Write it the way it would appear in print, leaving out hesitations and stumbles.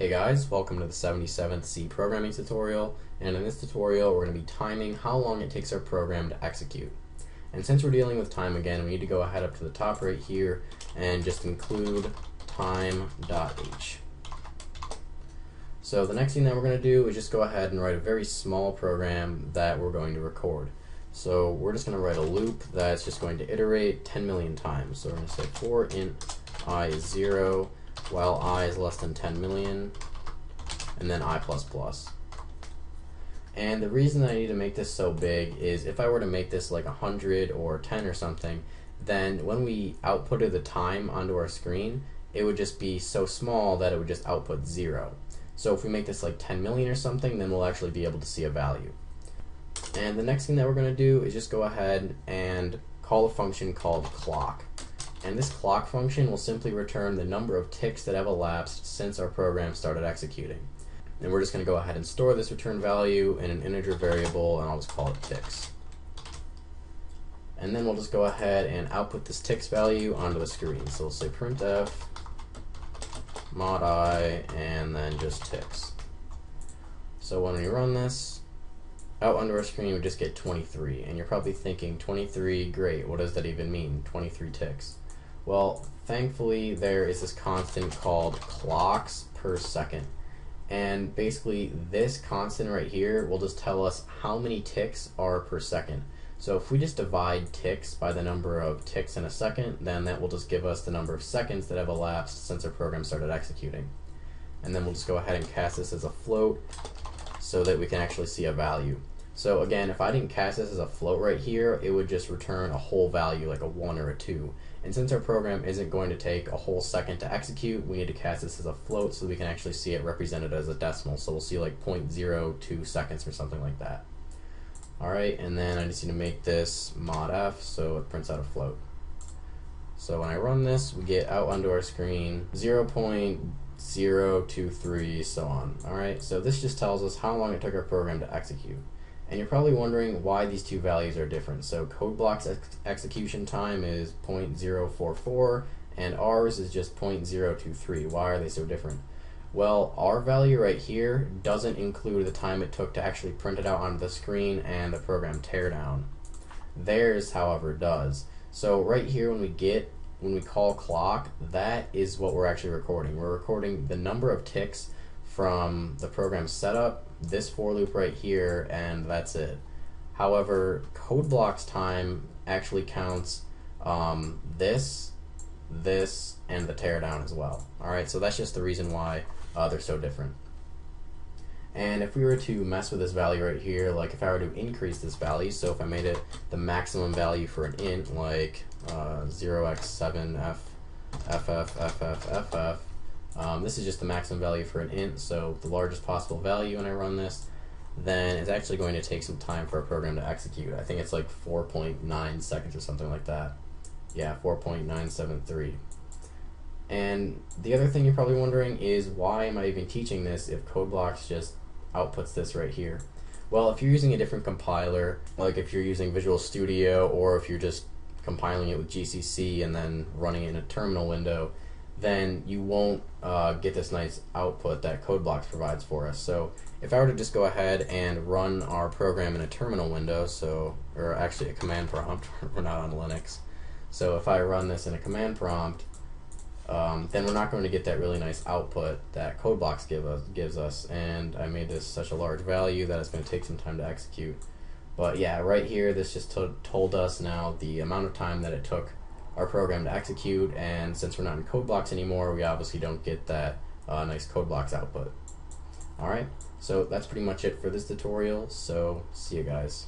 Hey guys, welcome to the 77th C programming tutorial, and in this tutorial we're going to be timing how long it takes our program to execute. And since we're dealing with time again, we need to go ahead up to the top right here and just include time.h. So the next thing that we're going to do is just go ahead and write a very small program that we're going to record. So we're just going to write a loop that's just going to iterate 10 million times. So we're going to say for int I is 0 while I is less than 10 million, and then I++. And the reason that I need to make this so big is if I were to make this like 100 or 10 or something, then when we outputted the time onto our screen, it would just be so small that it would just output 0. So if we make this like 10 million or something, then we'll actually be able to see a value. And the next thing that we're going to do is just go ahead and call a function called clock. And this clock function will simply return the number of ticks that have elapsed since our program started executing. And we're just going to go ahead and store this return value in an integer variable, and I'll just call it ticks. And then we'll just go ahead and output this ticks value onto the screen. So we'll say printf mod I and then just ticks. So when we run this, out onto our screen we just get 23. And you're probably thinking, 23, great, what does that even mean? 23 ticks. Well, thankfully there is this constant called clocks per second. And basically this constant right here will just tell us how many ticks are per second. So if we just divide ticks by the number of ticks in a second, then that will just give us the number of seconds that have elapsed since our program started executing. And then we'll just go ahead and cast this as a float so that we can actually see a value. So again, if I didn't cast this as a float right here, it would just return a whole value like a 1 or a 2. And since our program isn't going to take a whole second to execute, we need to cast this as a float so we can actually see it represented as a decimal. So we'll see like 0.02 seconds or something like that. Alright, and then I just need to make this mod f so it prints out a float. So when I run this, we get out onto our screen 0.023, so on. Alright, so this just tells us how long it took our program to execute. And you're probably wondering why these two values are different. So code block's execution time is 0.044 and ours is just 0.023. Why are they so different? Well, our value right here doesn't include the time it took to actually print it out onto the screen and the program teardown. Theirs, however, does. So right here when we call clock, that is what we're actually recording. We're recording the number of ticks from the program setup, this for loop right here, and that's it. However, code block's time actually counts this, and the teardown as well. Alright, so that's just the reason why they're so different. And if we were to mess with this value right here, like if I were to increase this value, so if I made it the maximum value for an int, like 0x7ff, this is just the maximum value for an int, so the largest possible value when I run this, then it's actually going to take some time for our program to execute. I think it's like 4.9 seconds or something like that. Yeah, 4.973. And the other thing you're probably wondering is, why am I even teaching this if CodeBlocks just outputs this right here? Well, if you're using a different compiler, like if you're using Visual Studio or if you're just compiling it with GCC and then running it in a terminal window, then you won't get this nice output that CodeBlocks provides for us. So if I were to just go ahead and run our program in a terminal window, or actually a command prompt, we're not on Linux, so if I run this in a command prompt, then we're not going to get that really nice output that CodeBlocks gives us. And I made this such a large value that it's going to take some time to execute. But yeah, right here this just told us now the amount of time that it took our program to execute, and since we're not in CodeBlocks anymore, we obviously don't get that nice CodeBlocks output. Alright, so that's pretty much it for this tutorial, so see you guys.